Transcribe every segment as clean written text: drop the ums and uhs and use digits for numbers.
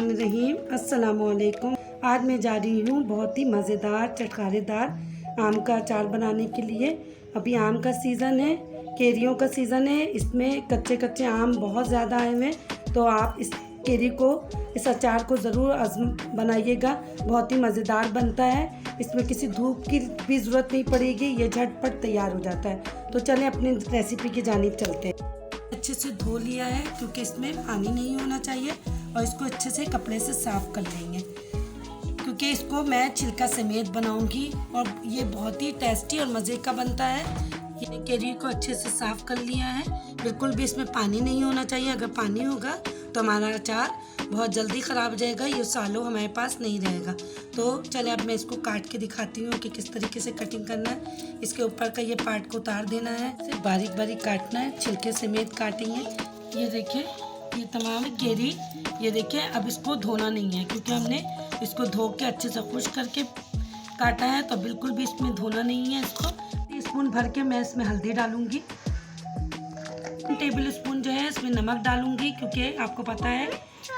बिस्मिल्लाहिर्रहमानिर्रहीम। अस्सलामुअलैकुम। आज मैं जा रही हूँ बहुत ही मज़ेदार चटखारेदार आम का अचार बनाने के लिए। अभी आम का सीज़न है, केरियों का सीज़न है। इसमें कच्चे कच्चे आम बहुत ज़्यादा आए हुए हैं, तो आप इस केरी को, इस अचार को ज़रूर बनाइएगा। बहुत ही मज़ेदार बनता है। इसमें किसी धूप की भी ज़रूरत नहीं पड़ेगी, ये झटपट तैयार हो जाता है। तो चलें अपनी रेसिपी की जानिब चलते हैं। अच्छे से धो लिया है क्योंकि इसमें पानी नहीं होना चाहिए, और इसको अच्छे से कपड़े से साफ़ कर लेंगे क्योंकि इसको मैं छिलका समेत बनाऊंगी और ये बहुत ही टेस्टी और मज़े का बनता है। ये केरी को अच्छे से साफ़ कर लिया है, बिल्कुल भी इसमें पानी नहीं होना चाहिए। अगर पानी होगा तो हमारा अचार बहुत जल्दी ख़राब हो जाएगा, ये सालों हमारे पास नहीं रहेगा। तो चले अब मैं इसको काट के दिखाती हूँ कि किस तरीके से कटिंग करना है। इसके ऊपर का ये पार्ट को उतार देना है, इसे बारीक बारीक काटना है, छिलके समेत काटेंगे। ये देखिए, ये तमाम केरी, ये देखिए। अब इसको धोना नहीं है क्योंकि हमने इसको धो के अच्छे से खुश्क करके काटा है, तो बिल्कुल भी इसमें धोना नहीं है। इसको टीस्पून भर के मैं इसमें हल्दी डालूंगी, टेबल स्पून जो है इसमें नमक डालूंगी क्योंकि आपको पता है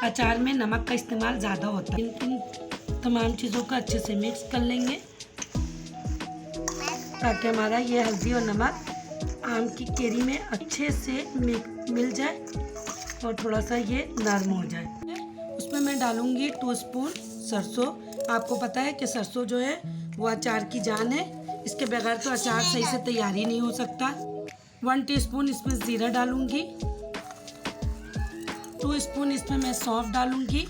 अचार में नमक का इस्तेमाल ज़्यादा होता है। इन तमाम चीज़ों को अच्छे से मिक्स कर लेंगे ताकि हमारा ये हल्दी और नमक आम की केरी में अच्छे से मिल जाए और थोड़ा सा ये नरम हो जाए। उसमें मैं डालूंगी 2 स्पून सरसों। आपको पता है कि सरसों जो है वो अचार की जान है, इसके बगैर तो अचार सही से तैयार ही नहीं हो सकता। 1 टीस्पून इसमें ज़ीरा डालूंगी, 2 स्पून इसमें मैं सौंफ डालूंगी,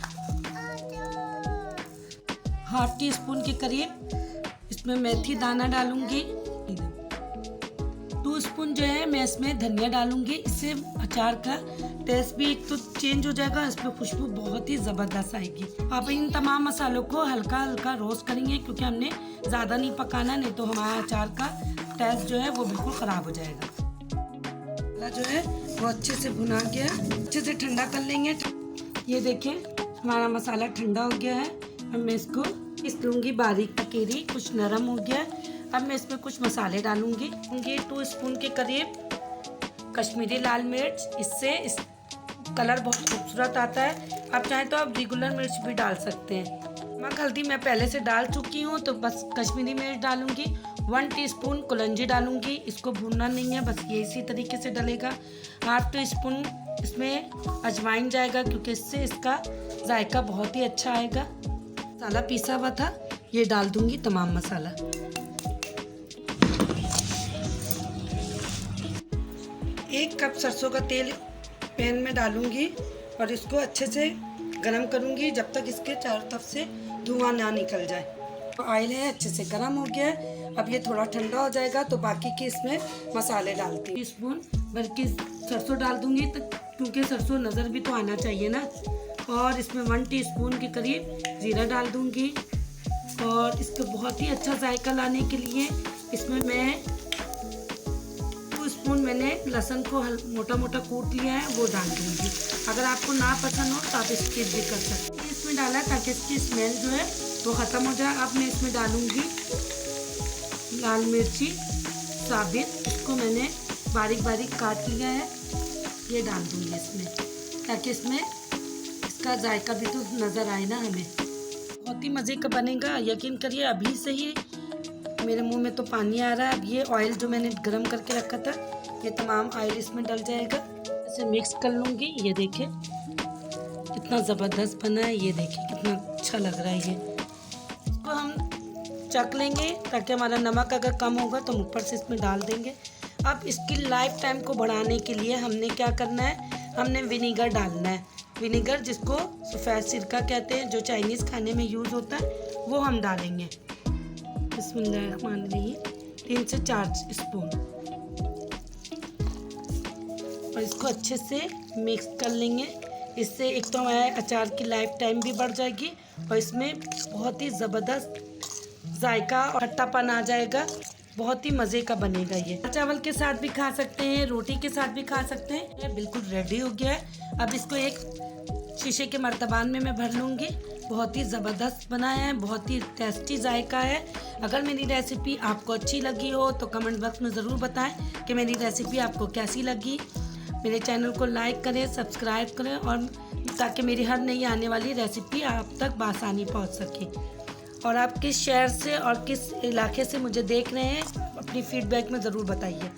½ टीस्पून के करीब इसमें मेथी दाना डालूंगी, 2 स्पून जो है मैं इसमें धनिया डालूंगी। इससे अचार का टेस्ट भी एक तो चेंज हो जाएगा, इसमें खुशबू बहुत ही ज़बरदस्त आएगी। आप इन तमाम मसालों को हल्का हल्का रोस्ट करेंगे क्योंकि हमने ज़्यादा नहीं पकाना, नहीं तो हमारा अचार का टेस्ट जो है वो बिल्कुल ख़राब हो जाएगा। जो है वो अच्छे से भुना गया, अच्छे से ठंडा कर लेंगे। ये देखें हमारा मसाला ठंडा हो गया है। अब मैं इसको पीस लूँगी बारीक। केरी कुछ नरम हो गया है। अब मैं इसमें कुछ मसाले डालूँगी। 2 स्पून के करीब कश्मीरी लाल मिर्च, इससे इस कलर बहुत खूबसूरत आता है। आप चाहें तो आप रेगुलर मिर्च भी डाल सकते हैं। नमक हल्दी मैं पहले से डाल चुकी हूँ, तो बस कश्मीरी मिर्च डालूँगी। 1 टीस्पून कुलंजी डालूँगी, इसको भूनना नहीं है, बस ये इसी तरीके से डलेगा। ½ टीस्पून इसमें अजवाइन जाएगा क्योंकि इससे इसका जायका बहुत ही अच्छा आएगा। मसाला पीसा हुआ था, ये डाल दूँगी तमाम मसाला। 1 कप सरसों का तेल पैन में डालूँगी और इसको अच्छे से गरम करूँगी जब तक इसके चारों तरफ से धुआं ना निकल जाए। ऑयल है अच्छे से गरम हो गया है। अब ये थोड़ा ठंडा हो जाएगा तो बाकी के इसमें मसाले डालती हूँ। टीस्पून भर के सरसों डाल दूँगी तो क्योंकि सरसों नज़र भी तो आना चाहिए ना। और इसमें 1 टीस्पून के करीब ज़ीरा डाल दूँगी, और इसको बहुत ही अच्छा जायका लाने के लिए इसमें मैं 2 स्पून मैंने लहसुन को मोटा मोटा कूट लिया है, वो डाल दूँगी। अगर आपको ना पसंद हो तो आप स्किप भी कर सकते हैं। इसमें डाला ताकि इसकी स्मेल जो है वो ख़त्म हो जाए। अब मैं इसमें डालूँगी लाल मिर्ची साबित, इसको मैंने बारीक बारीक काट लिया है, ये डाल दूँगी इसमें ताकि इसमें इसका जायका भी तो नज़र आए ना हमें। बहुत ही मज़े का बनेगा, यकीन करिए। अभी से ही मेरे मुंह में तो पानी आ रहा है। अब ये ऑयल जो मैंने गरम करके रखा था, ये तमाम ऑयल इसमें डल जाएगा। इसे मिक्स कर लूँगी। ये देखें कितना ज़बरदस्त बना है, ये देखें कितना अच्छा लग रहा है। ये इसको हम चख लेंगे ताकि हमारा नमक अगर कम होगा तो हम ऊपर से इसमें डाल देंगे। अब इसकी लाइफ टाइम को बढ़ाने के लिए हमने क्या करना है, हमने विनीगर डालना है। विनीगर जिसको सफ़ेद सिरका कहते हैं, जो चाइनीज़ खाने में यूज़ होता है, वो हम डालेंगे। बिस्मिल्लाहिर्रहमानिर्रहीम 3 से 4 स्पून, और इसको अच्छे से मिक्स कर लेंगे। इससे एक तो हमारे अचार की लाइफ टाइम भी बढ़ जाएगी और इसमें बहुत ही ज़बरदस्त जायका और खट्टापन आ जाएगा। बहुत ही मज़े का बनेगा ये। चावल के साथ भी खा सकते हैं, रोटी के साथ भी खा सकते हैं। ये बिल्कुल रेडी हो गया है। अब इसको एक शीशे के मर्तबान में मैं भर लूँगी। बहुत ही ज़बरदस्त बनाया है, बहुत ही टेस्टी जायका है। अगर मेरी रेसिपी आपको अच्छी लगी हो तो कमेंट बॉक्स में ज़रूर बताएं कि मेरी रेसिपी आपको कैसी लगी। मेरे चैनल को लाइक करें, सब्सक्राइब करें और ताकि मेरी हर नई आने वाली रेसिपी आप तक बआसानी पहुंच सके। और आप किस शहर से और किस इलाके से मुझे देख रहे हैं अपनी फीडबैक में ज़रूर बताइए।